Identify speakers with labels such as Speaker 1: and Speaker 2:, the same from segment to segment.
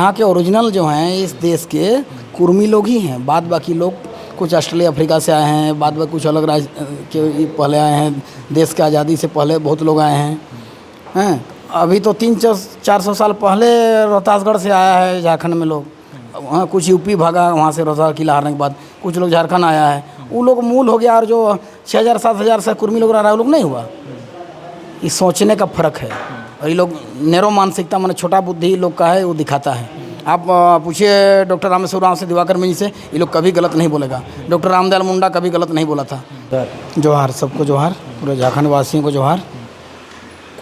Speaker 1: यहाँ के ओरिजिनल जो हैं इस देश के कुर्मी लोग ही हैं। बाद बाकी लोग कुछ ऑस्ट्रेलिया अफ्रीका से आए हैं, बाद में कुछ अलग राज्य के पहले आए हैं। देश की आज़ादी से पहले बहुत लोग आए हैं। अभी तो 300-400 साल पहले रोहतासगढ़ से आया है झारखंड में लोग। वहाँ कुछ यूपी भागा, वहाँ से रोहतास किला हारने के बाद कुछ लोग झारखंड आया है। वो लोग मूल हो गया, और जो 6000-7000 से कुर्मी लोग रह रहा है वो लोग नहीं हुआ। ये सोचने का फ़र्क है। और ये लोग नैरो मानसिकता, माने छोटा बुद्धि लोग का है, वो दिखाता है। आप पूछिए डॉक्टर रामेश्वर उरांव से, दिवाकर मिंज से, ये लोग कभी गलत नहीं बोलेगा। डॉक्टर रामदयाल मुंडा कभी गलत नहीं बोला था। जोहार, सबको जोहार, पूरे झारखंड वासियों को जोहार।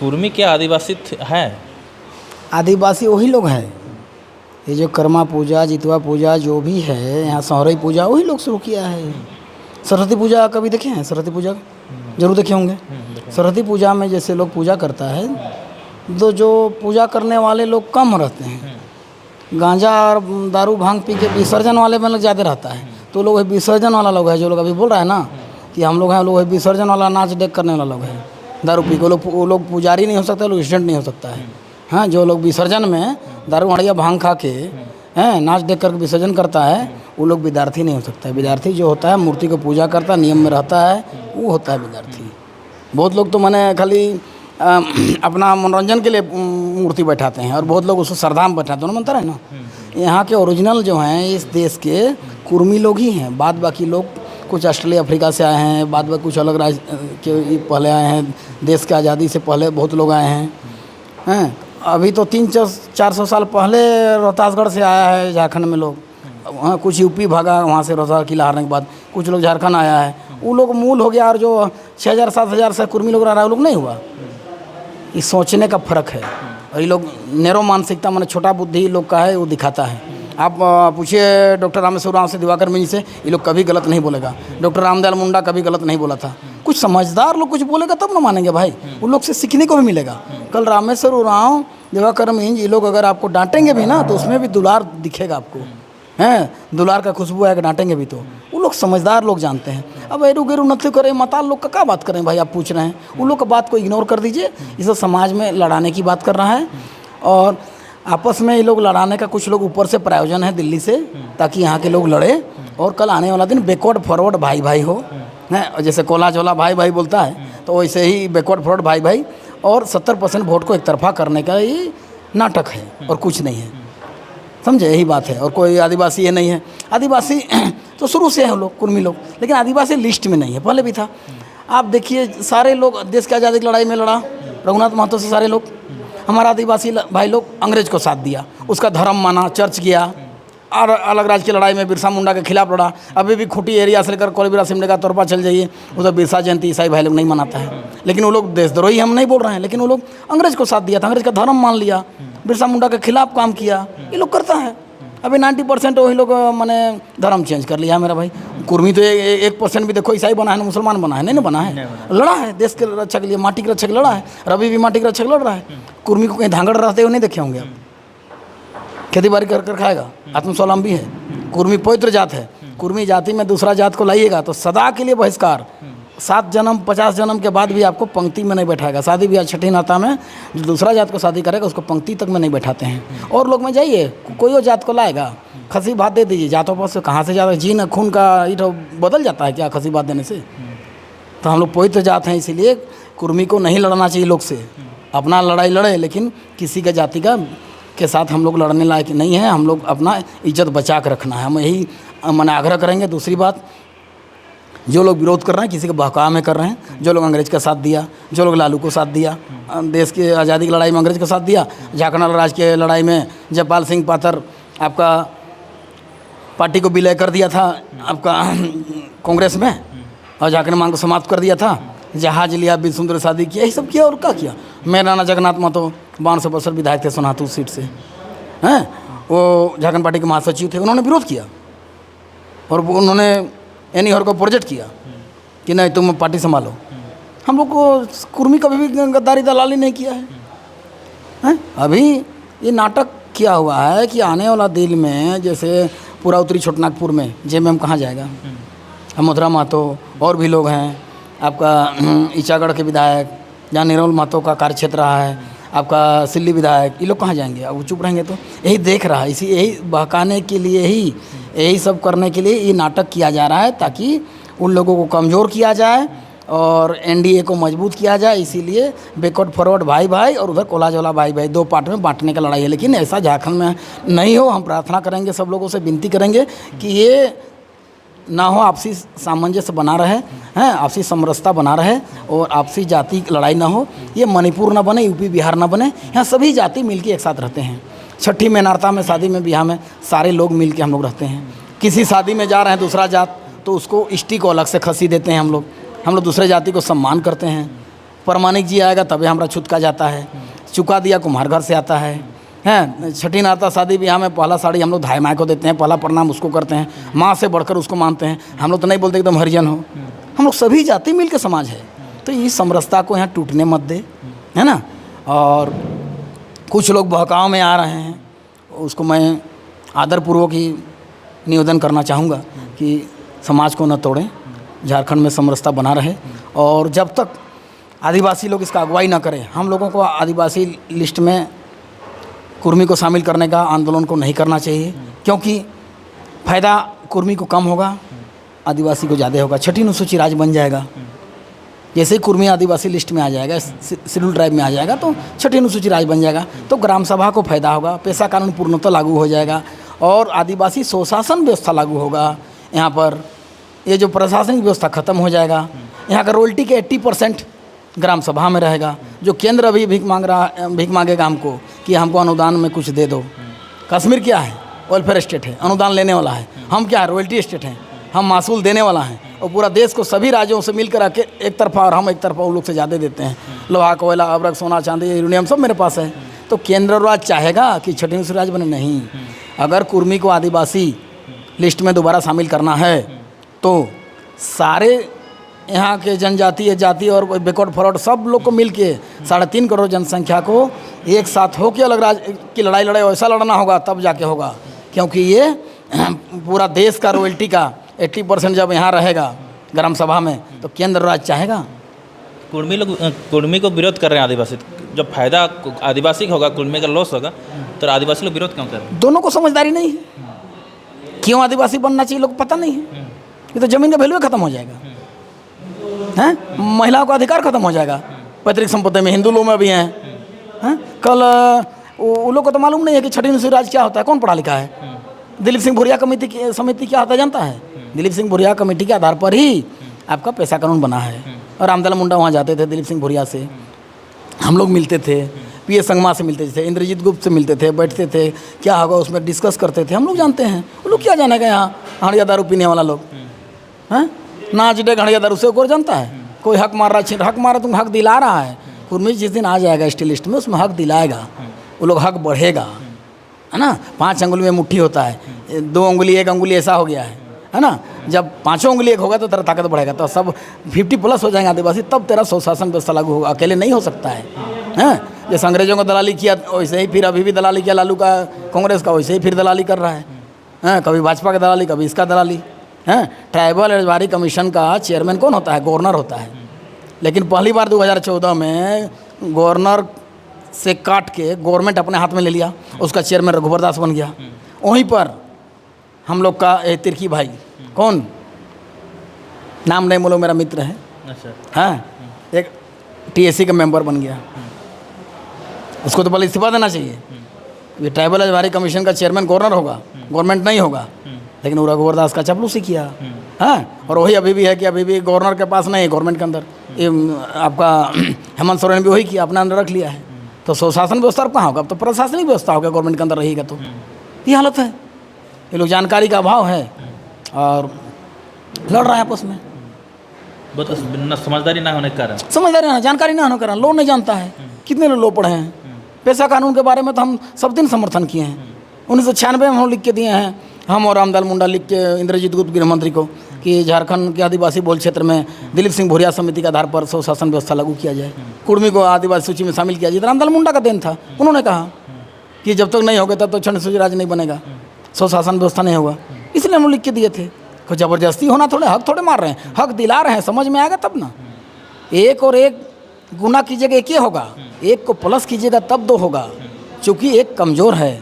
Speaker 2: कुर्मी क्या आदिवासी है?
Speaker 1: आदिवासी वही लोग हैं। ये जो कर्मा पूजा, जितवा पूजा जो भी है, यहाँ सौरई पूजा वही लोग शुरू किया है। सरस्वती पूजा कभी देखे हैं? सरस्वती पूजा जरूर देखे होंगे। सरस्वती पूजा में जैसे लोग पूजा करता है, तो जो पूजा करने वाले लोग कम रहते हैं। गांजा और दारू भांग पी के विसर्जन वाले में लोग ज़्यादा रहता है। तो लोग विसर्जन वाला लोग है, जो लोग अभी बोल रहा है ना कि हम लोग हैं, लोग विसर्जन वाला नाच देख करने वाला लोग है। दारू पी के वो लोग पुजारी नहीं हो सकता, लोग स्टूडेंट नहीं हो सकता है। हाँ, जो लोग विसर्जन में दारू हड़िया भांग खा के नाच देख कर विसर्जन करता है, वो लोग विद्यार्थी नहीं हो सकता है। विद्यार्थी जो होता है मूर्ति को पूजा करता, नियम में रहता है, वो होता है विद्यार्थी। बहुत लोग तो मैंने खाली अपना मनोरंजन के लिए मूर्ति बैठाते हैं, और बहुत लोग उसको श्रद्धा में बैठाते हैं, मनता है ना। यहाँ के ओरिजिनल जो हैं इस देश के कुर्मी लोग ही हैं। बाद बाकी लोग कुछ ऑस्ट्रेलिया अफ्रीका से आए हैं, बाद में कुछ अलग राज्य के पहले आए हैं। देश की आज़ादी से पहले बहुत लोग आए हैं। अभी तो 300-400 साल पहले रोहतासगढ़ से आया है झारखंड में लोग। वहाँ कुछ यूपी भागा, वहाँ से रोहतास किला हारने के बाद कुछ लोग झारखंड आया है। वो लोग मूल हो गया, और जो 6000-7000 से कुर्मी लोग रह रहा है वो लोग नहीं हुआ। ये सोचने का फ़र्क है। और ये लोग नैरो मानसिकता, माने छोटा बुद्धि लोग का है, वो दिखाता है। आप पूछिए डॉक्टर रामेश्वर उरांव से, दिवाकर मिंज से, ये लोग कभी गलत नहीं बोलेगा। डॉक्टर रामदयाल मुंडा कभी गलत नहीं बोला था। कुछ समझदार लोग कुछ बोलेगा तब ना मानेंगे भाई, उन लोग से सीखने को भी मिलेगा। कल रामेश्वर उरांव, दिवाकर मिंज, ये लोग अगर आपको डांटेंगे भी ना, तो उसमें भी दुलार दिखेगा आपको, दुलार का खुशबू आएगा। डांटेंगे भी तो वो लोग समझदार लोग जानते हैं। अब एरू गेरू नथली करे, मताल लोग का क्या बात करें भाई? आप पूछ रहे हैं, उन लोग का बात को इग्नोर कर दीजिए। ये सब समाज में लड़ाने की बात कर रहा है, और आपस में ये लोग लड़ाने का कुछ लोग ऊपर से प्रायोजन है दिल्ली से, ताकि यहाँ के लोग लड़े, और कल आने वाला दिन बैकवर्ड फॉरवर्ड भाई भाई हो। जैसे कोला चोला भाई भाई बोलता है, तो वैसे ही बैकवर्ड फॉरवर्ड भाई भाई, और 70% वोट को एक तरफा करने का ये नाटक है, और कुछ नहीं है। समझे? यही बात है। और कोई आदिवासी ये नहीं है। आदिवासी तो शुरू से है लोग, कुर्मी लोग, लेकिन आदिवासी लिस्ट में नहीं है, पहले भी था। आप देखिए, सारे लोग देश की आज़ादी की लड़ाई में लड़ा, रघुनाथ महतो से सारे लोग। हमारा आदिवासी भाई लोग अंग्रेज को साथ दिया, उसका धर्म माना, चर्च किया, और अलग राज्य की लड़ाई में बिरसा मुंडा के खिलाफ लड़ा। अभी भी खूंटी एरिया से लेकर कोलबिरा सिमडे का तौर पर चल जाइए, उधर बिरसा जयंती ईसाई भाई लोग नहीं मनाता है, लेकिन वो लोग देशद्रोही हम नहीं बोल रहे हैं, लेकिन वो लोग अंग्रेज को साथ दिया था, अंग्रेज का धर्म मान लिया, बिरसा मुंडा के खिलाफ काम किया। ये लोग करता है। अभी 90% वही लोग मैंने धर्म चेंज कर लिया है मेरा भाई। कुर्मी तो 1% भी देखो ईसाई बना है ना, मुसलमान बना है, नहीं बना है, लड़ा है देश के रक्षा के लिए, माटी के रक्षा के लड़ा है, और अभी भी माटी के रक्षा लड़ रहा है। कुर्मी को कहीं धांगड़ रहते हुए नहीं देखे होंगे आप। खेती बाड़ी कर कर खाएगा, आत्मस्वावलंबी है, कुर्मी पवित्र जात है। कुर्मी जाति में दूसरा जात को लाइएगा तो सदा के लिए बहिष्कार। 7 जन्म 50 जन्म के बाद भी आपको पंक्ति में नहीं बैठाएगा। शादी ब्याह छठी नाता में जो दूसरा जात को शादी करेगा उसको पंक्ति तक में नहीं बैठाते हैं। और लोग में जाइए, कोई और जात को लाएगा, खसी भात दे दीजिए। जातों पर से कहाँ से जाता है? जी न खून का ईट बदल जाता है क्या खसी भात देने से? तो हम लोग पवित्र जात हैं, इसीलिए कुर्मी को नहीं लड़ना चाहिए लोग से। अपना लड़ाई लड़े, लेकिन किसी का जाति का के साथ हम लोग लड़ने लायक नहीं है। हम लोग अपना इज्जत बचा कर रखना है, हम यही मैंने आग्रह करेंगे। दूसरी बात, जो लोग विरोध कर रहे हैं किसी के बहकावे में कर रहे हैं, जो लोग अंग्रेज का साथ दिया, जो लोग लालू को साथ दिया, देश की आज़ादी की लड़ाई में अंग्रेज का साथ दिया, झारखंड राज्य के लड़ाई में जयपाल सिंह पातर आपका पार्टी को विलय कर दिया था आपका कांग्रेस में, और झारखंड मांग को समाप्त कर दिया था, जहाज लिया, बिल सुंदर शादी किया, यही सब किया। और क्या किया? मेरा नाना जगन्नाथ महतो 52 वर्ष विधायक थे सोनातू सीट से, हैं, वो झारखंड पार्टी के महासचिव थे, उन्होंने विरोध किया, और उन्होंने एनी हर को प्रोजेक्ट किया कि नहीं तुम पार्टी संभालो। हम लोग को कुर्मी कभी भी गद्दारी दलाली नहीं किया है। अभी ये नाटक किया हुआ है कि आने वाला दिल में, जैसे पूरा उत्तरी छोटनागपुर में जेएमएम कहाँ जाएगा, मधुरा महतो और भी लोग हैं, आपका ईचागढ़ के विधायक जहाँ निरोल महतो का कार्यक्षेत्र रहा है, आपका सिल्ली विधायक, ये लोग कहाँ जाएंगे? अब वो चुप रहेंगे तो यही देख रहा है, इसी यही बहकाने के लिए ही, यही सब करने के लिए ये नाटक किया जा रहा है, ताकि उन लोगों को कमज़ोर किया जाए और एनडीए को मजबूत किया जाए। इसीलिए बैकवर्ड फॉरवर्ड भाई भाई और उधर कोला जोला भाई भाई, दो पार्ट में बांटने का लड़ाई है। लेकिन ऐसा झारखंड में नहीं हो। हम प्रार्थना करेंगे, सब लोगों से विनती करेंगे कि ये ना हो, आपसी सामंजस्य बना रहे हैं, आपसी समरसता बना रहे और आपसी जाति लड़ाई ना हो। ये मणिपुर ना बने, यूपी बिहार ना बने, यहाँ सभी जाति मिलके एक साथ रहते हैं। छठी में, नारता में, शादी में, ब्याह में सारे लोग मिल के हम लोग रहते हैं। किसी शादी में जा रहे हैं दूसरा जात तो उसको इष्टि को अलग से खसी देते हैं हम लोग दूसरे जाति को सम्मान करते हैं। परमानिक जी आएगा तभी हमारा छुटका जाता है, चुका दिया कुम्हार घर से आता है। छठी नारता शादी ब्याह में पहला साड़ी हम लोग धाई माँ को देते हैं, पहला प्रणाम उसको करते हैं, माँ से बढ़कर उसको मानते हैं। हम लोग तो नहीं बोलते एकदम हरिजन हो, हम लोग सभी जाति मिल के समाज है। तो इस समरसता को यहाँ टूटने मत दे, है ना। और कुछ लोग बहकाव में आ रहे हैं, उसको मैं आदरपूर्वक ही निवेदन करना चाहूँगा कि समाज को न तोड़ें, झारखंड में समरसता बना रहे। और जब तक आदिवासी लोग इसका अगुवाई न करें, हम लोगों को आदिवासी लिस्ट में कुर्मी को शामिल करने का आंदोलन को नहीं करना चाहिए, क्योंकि फ़ायदा कुर्मी को कम होगा, आदिवासी को ज़्यादा होगा। छठी अनुसूची राज्य बन जाएगा, जैसे ही कुर्मी आदिवासी लिस्ट में आ जाएगा, शेड्यूल ट्राइब में आ जाएगा, तो छठी अनुसूची राज्य बन जाएगा। तो ग्राम सभा को फ़ायदा होगा, पेशा कानून पूर्णतः लागू हो जाएगा और आदिवासी स्वशासन व्यवस्था लागू होगा। यहाँ पर ये जो प्रशासनिक व्यवस्था ख़त्म हो जाएगा। यहाँ का रॉयल्टी के 80% ग्राम सभा में रहेगा। जो केंद्र अभी भीख मांगेगा हमको कि हमको अनुदान में कुछ दे दो। कश्मीर क्या है? वेलफेयर स्टेट है, अनुदान लेने वाला है। हम क्या है? रॉयल्टी स्टेट हैं, हम मासूल देने वाला हैं। और पूरा देश को सभी राज्यों से मिलकर आके एक तरफा, और हम एक तरफा उन लोग से ज़्यादा देते हैं। लोहा, कोयला, अबरक, सोना, चांदी, यूरेनियम सब मेरे पास है। तो केंद्र राज्य चाहेगा कि छठी अनुसूची राज्य बने? नहीं। अगर कुर्मी को आदिवासी लिस्ट में दोबारा शामिल करना है तो सारे यहाँ के जनजातीय जाति और बैकवर्ड फॉरवर्ड सब लोग को मिल के 3.5 करोड़ जनसंख्या को एक साथ हो के अलग राज्य की लड़ाई लड़े, वैसा लड़ना होगा तब जाके होगा। क्योंकि ये पूरा देश का रॉयल्टी का 80% जब यहाँ रहेगा ग्राम सभा में, तो केंद्र राज्य चाहेगा।
Speaker 2: कुर्मी को विरोध कर रहे हैं आदिवासी। जब फायदा आदिवासी का होगा, कुर्मी का लॉस होगा, तो आदिवासी लोग विरोध क्यों कर रहे हैं?
Speaker 1: दोनों को समझदारी नहीं है। क्यों आदिवासी बनना चाहिए लोग पता नहीं है। ये तो ज़मीन का वैल्यू खत्म हो जाएगा, हैं? महिलाओं का अधिकार खत्म हो जाएगा पैतृक संपत्ति में, हिंदू लोग में भी हैं। कल उन लोग को तो मालूम नहीं है कि छठी अनुसूची राज्य क्या होता है, कौन पढ़ा लिखा है? दिलीप सिंह भुरिया समिति क्या होता है जानता है? दिलीप सिंह भुरिया कमेटी के आधार पर ही आपका पेशा कानून बना है। और रामदयाल मुंडा वहाँ जाते थे, दिलीप सिंह भुरिया से हम लोग मिलते थे, पीएस संगमा से मिलते थे, इंद्रजीत गुप्त से मिलते थे, बैठते थे, क्या होगा उसमें डिस्कस करते थे। हम लोग जानते हैं। वो लोग क्या जानेगा यहाँ हड़िया दारू पीने वाला लोग, हैं? नाच डे हड़िया दारू से कोई जानता है? कोई हक मार रहा, हक मारा, तुम हक दिला रहा है। कुर्मी जिस दिन आ जाएगा स्टी लिस्ट में, उसमें हक दिलाएगा, वो लोग हक बढ़ेगा, है ना। 5 अंगुली में मुट्ठी होता है, 2 अंगुली 1 अंगुली ऐसा हो गया है ना। जब 5 अंगुली एक होगा तो तेरा ताकत बढ़ेगा, तो सब 50+ हो जाएंगे आदिवासी, तब तेरा स्वशासन व्यवस्था लागू होगा। अकेले नहीं हो सकता है। जैसे अंग्रेजों को दलाली किया वैसे ही फिर अभी भी दलाली किया लालू का, कांग्रेस का, वैसे ही फिर दलाली कर रहा है। कभी भाजपा का दलाली, कभी इसका दलाली। ट्राइबल एडवाइजरी कमीशन का चेयरमैन कौन होता है? गवर्नर होता है। लेकिन पहली बार 2014 में गवर्नर से काट के गवर्नमेंट अपने हाथ में ले लिया, उसका चेयरमैन रघुवर दास बन गया। वहीं पर हम लोग का तिरकी भाई, कौन नाम नहीं बोलो, मेरा मित्र है, हाँ, एक टीएससी का मेंबर बन गया। उसको तो पहले इस्तीफा देना चाहिए। ये ट्राइबल एडवाइजरी कमीशन का चेयरमैन गवर्नर होगा, गवर्नमेंट नहीं होगा। लेकिन वो रघुवर दास का चापलूसी किया, हाँ। और वही अभी भी है कि अभी भी गवर्नर के पास नहीं है, गवर्नमेंट के अंदर। ये आपका हेमंत सोरेन भी वही किया, अपने अंदर रख लिया है। तो स्वशासन व्यवस्था कहाँ होगा? अब तो प्रशासनिक व्यवस्था होगा, गवर्नमेंट के अंदर रहेगा। तो ये हालत है। ये लोग जानकारी का अभाव है और लड़ रहा है आपस में।
Speaker 2: समझदारी ना होने के कारण,
Speaker 1: समझदारी ना, जानकारी ना होने के कारण लोग नहीं जानता है। कितने लोग पढ़े हैं? पेशा कानून के बारे में तो हम सब दिन समर्थन किए हैं। 1996 में हम लिख के दिए हैं, हम और रामदयाल मुंडा लिख के इंद्रजीत गुप्त गृह मंत्री को, कि झारखंड के आदिवासी बहुल क्षेत्र में दिलीप सिंह भुरिया समिति के आधार पर स्वशासन व्यवस्था लागू किया जाए, कुर्मी को आदिवासी सूची में शामिल किया जाए। रामदयाल मुंडा का देन था। उन्होंने कहा कि जब तक नहीं होगा तब तक छठी अनुसूची राज्य नहीं बनेगा, स्वशासन व्यवस्था नहीं होगा। इसलिए हम लिख के दिए थे। कोई ज़बरदस्ती होना थोड़े, हक थोड़े मार रहे हैं, हक दिला रहे हैं। समझ में आएगा तब ना। एक और एक गुना कीजिएगा एक ही होगा, एक को प्लस कीजिएगा तब 2 होगा, क्योंकि एक कमज़ोर है।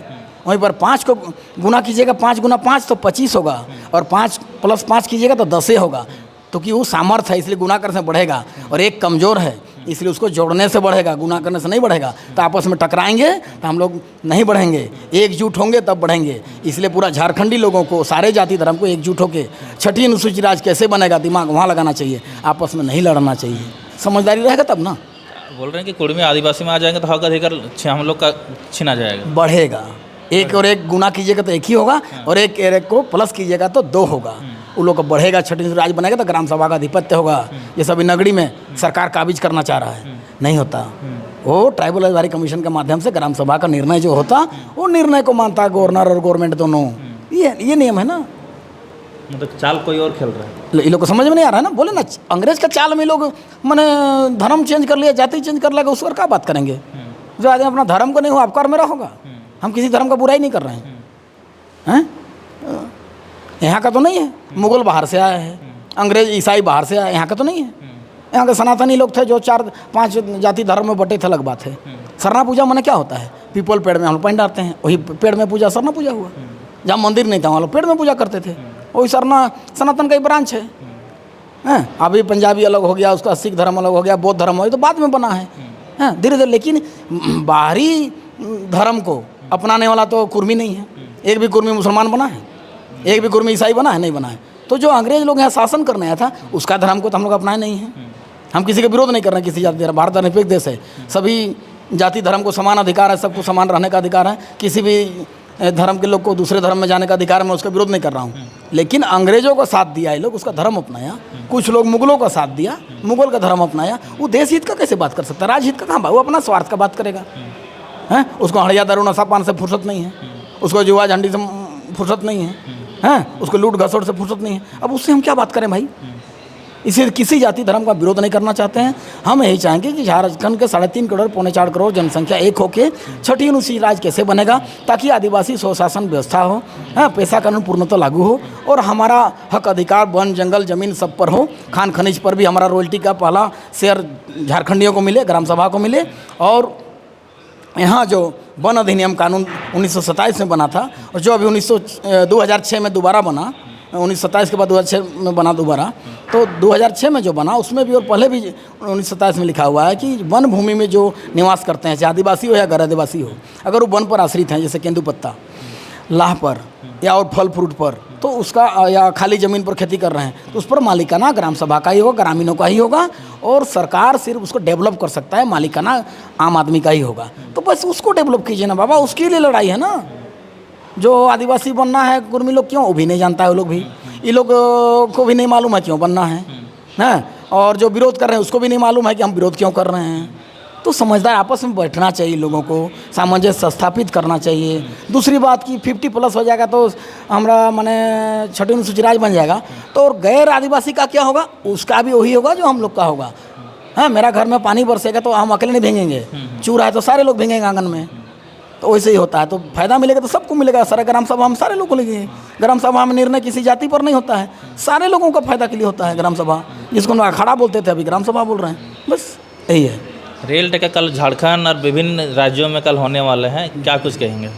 Speaker 1: वहीं पर 5 को गुना कीजिएगा, 5 गुना 5 तो 25 होगा, और 5 प्लस 5 कीजिएगा तो 10 होगा, तो कि वो सामर्थ्य है इसलिए गुना करने से बढ़ेगा। और एक कमज़ोर है इसलिए उसको जोड़ने से बढ़ेगा, गुना करने से नहीं बढ़ेगा। तो आपस में टकराएंगे तो हम लोग नहीं बढ़ेंगे, एकजुट होंगे तब बढ़ेंगे। इसलिए पूरा झारखंडी लोगों को, सारे जाति धर्म को एकजुट होकर छठी अनुसूचित राज्य कैसे बनेगा दिमाग वहाँ लगाना चाहिए, आपस में नहीं लड़ना चाहिए। समझदारी रहेगा तब ना।
Speaker 2: बोल रहे हैं कि कुर्मी आदिवासी में आ जाएंगे तो हक अधिकार हम लोग का छीना जाएगा,
Speaker 1: बढ़ेगा। एक और एक गुना कीजिएगा तो 1 ही होगा, और एक को प्लस कीजिएगा तो 2 होगा। उन लोग का बढ़ेगा, छठी राज्य बनेगा तो ग्राम सभा का आधिपत्य होगा। ये सभी नगरी में सरकार काबिज करना चाह रहा है, नहीं होता। वो ट्राइबल अधिकारी कमीशन के माध्यम से ग्राम सभा का निर्णय जो होता, वो निर्णय को मानता है गवर्नर और गवर्नमेंट दोनों। ये नियम है ना।
Speaker 2: मतलब चाल कोई और खेल रहा है,
Speaker 1: ये लोग को समझ में नहीं आ रहा है ना। बोले ना अंग्रेज का चाल में लोग मैंने धर्म चेंज कर लिया, जाति चेंज कर लेगा, उस पर क्या बात करेंगे। जो आदमी अपना धर्म को नहीं हो, आपका और मेरा होगा। हम किसी धर्म का बुराई नहीं कर रहे हैं। यहाँ का तो नहीं है, मुगल बाहर से आया है, अंग्रेज ईसाई बाहर से आया, यहाँ का तो नहीं है। यहाँ के सनातनी लोग थे जो 4-5 जाति धर्म में बटे थे, अलग बात है। सरना पूजा माने क्या होता है, पीपल पेड़ में हम लोग पेड़ डालते हैं, वही पेड़ में पूजा सरना पूजा हुआ। जहाँ मंदिर नहीं था वहाँ लोग पेड़ में पूजा करते थे, वही सरना सनातन का एक ब्रांच है। अभी पंजाबी अलग हो गया, उसका सिख धर्म अलग हो गया, बौद्ध धर्म हो गया, तो बाद में बना है धीरे धीरे। लेकिन बाहरी धर्म को अपनाने वाला तो कुर्मी नहीं है। एक भी कुर्मी मुसलमान बना है, एक भी कुर्मी ईसाई बना है, नहीं बना है। तो जो अंग्रेज लोग यहाँ शासन करने आया था, उसका धर्म को तो हम लोग अपनाए नहीं हैं। हम किसी का विरोध नहीं कर रहे हैं, किसी जाति धर्म। भारत निरपेक्ष देश है, सभी जाति धर्म को समान अधिकार है, सबको समान रहने का अधिकार है। किसी भी धर्म के लोग को दूसरे धर्म में जाने का अधिकार है, मैं उसका विरोध नहीं कर रहा हूँ। लेकिन अंग्रेजों का साथ दिया, ये लोग उसका धर्म अपनाया। कुछ लोग मुगलों का साथ दिया, मुगल का धर्म अपनाया। वो देश हित का कैसे बात कर सकता है, राजहित का कहाँ? वो अपना स्वार्थ का बात करेगा। हैं, उसको हड़िया दारू नशा पान से फुर्सत नहीं है, उसको जुआ झंडी से फुर्सत नहीं है, हैं, उसको लूट घसोट से फुर्सत नहीं है। अब उससे हम क्या बात करें भाई? इसे किसी जाति धर्म का विरोध नहीं करना चाहते हैं। हम यही चाहेंगे कि झारखंड के 3.5 करोड़ 4.25 करोड़ जनसंख्या एक होके छठी अनुसूचित राज्य कैसे बनेगा, ताकि आदिवासी स्वशासन व्यवस्था हो, पैसा कानून पूर्णतः लागू हो, और हमारा हक अधिकार वन जंगल जमीन सब पर हो। खान खनिज पर भी हमारा रॉयल्टी का पहला शेयर झारखंडियों को मिले, ग्राम सभा को मिले। और यहाँ जो वन अधिनियम कानून 1927 में बना था, और जो अभी 2006 में दोबारा बना, 1927 के बाद 2006 में बना दोबारा, तो 2006 में जो बना उसमें भी और पहले भी 1927 में लिखा हुआ है कि वन भूमि में जो निवास करते हैं, चाहे आदिवासी हो या गैर आदिवासी हो, अगर वो वन पर आश्रित हैं, जैसे केंदुपत्ता, लाह पर या और फल फ्रूट पर, तो उसका, या खाली ज़मीन पर खेती कर रहे हैं, तो उस पर मालिकाना ग्राम सभा का ही होगा, ग्रामीणों का ही होगा। और सरकार सिर्फ उसको डेवलप कर सकता है, मालिकाना आम आदमी का ही होगा। तो बस उसको डेवलप कीजिए ना बाबा, उसके लिए लड़ाई है ना। जो आदिवासी बनना है कुर्मी लोग क्यों, वो भी नहीं जानता है। वो लोग भी, ये लोग को भी नहीं मालूम है क्यों बनना है, और जो विरोध कर रहे हैं उसको भी नहीं मालूम है कि हम विरोध क्यों कर रहे हैं। तो समझदार आपस में बैठना चाहिए, लोगों को सामंजस्य स्थापित करना चाहिए। दूसरी बात कि 50+ हो जाएगा तो हमारा माने छठी अनुसूचित राज्य बन जाएगा, तो और गैर आदिवासी का क्या होगा? उसका भी वही होगा जो हम लोग का होगा। मेरा घर में पानी बरसेगा तो हम अकेले नहीं भीगेंगे, चूरा है तो सारे लोग भीगेंगे आंगन में, तो वैसे ही होता है। तो फायदा मिलेगा तो सबको मिलेगा। सारा ग्राम सभा हम सारे लोग को लेंगे। ग्राम सभा में निर्णय किसी जाति पर नहीं होता है, सारे लोगों का फायदा के लिए होता है ग्राम सभा, जिसको हम अखाड़ा बोलते थे, अभी ग्राम सभा बोल रहे हैं। बस यही है।
Speaker 2: रेल टिकट कल झारखंड और विभिन्न राज्यों में कल होने वाले हैं, क्या कुछ कहेंगे?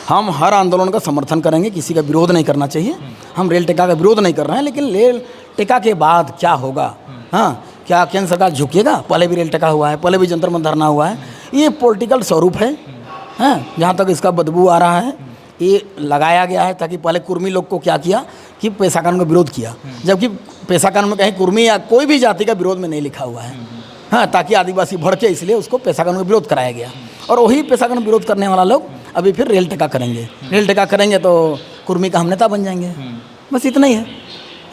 Speaker 1: हम हर आंदोलन का समर्थन करेंगे, किसी का विरोध नहीं करना चाहिए। हम रेल टिका का विरोध नहीं कर रहे हैं, लेकिन रेल टिका के बाद क्या होगा? क्या केंद्र सरकार झुकेगा? पहले भी रेल टिका हुआ है, पहले भी जंतर मंतर धरना हुआ है। ये पॉलिटिकल स्वरूप है, जहाँ तक इसका बदबू आ रहा है, ये लगाया गया है ताकि पहले कुर्मी लोग को क्या किया कि पेशा कानून का विरोध किया, जबकि पेशा कानून में कहीं कुर्मी या कोई भी जाति का विरोध में नहीं लिखा हुआ है। ताकि आदिवासी भड़के, इसलिए उसको पेशा कानून का विरोध कराया गया। और वही पेशा कानून विरोध करने वाला लोग अभी फिर रेल टिका करेंगे। रेल टिका करेंगे तो कुर्मी का हम नेता बन जाएंगे। बस इतना ही है।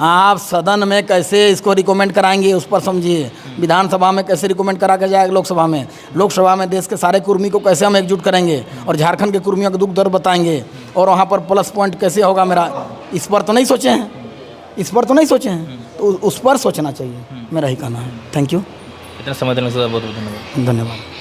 Speaker 1: आप सदन में कैसे इसको रिकमेंड कराएंगे उस पर समझिए, विधानसभा में कैसे रिकमेंड करा के जाएगा, लोकसभा में देश के सारे कुर्मी को कैसे हम एकजुट करेंगे और झारखंड के कुर्मियों का दुख दर्द बताएंगे, और वहाँ पर प्लस पॉइंट कैसे होगा मेरा, इस पर तो नहीं सोचे हैं। तो उस पर सोचना चाहिए, मेरा ही कहना है। Thank you.
Speaker 2: इतना समय देने के लिए बहुत बहुत धन्यवाद।
Speaker 1: धन्यवाद।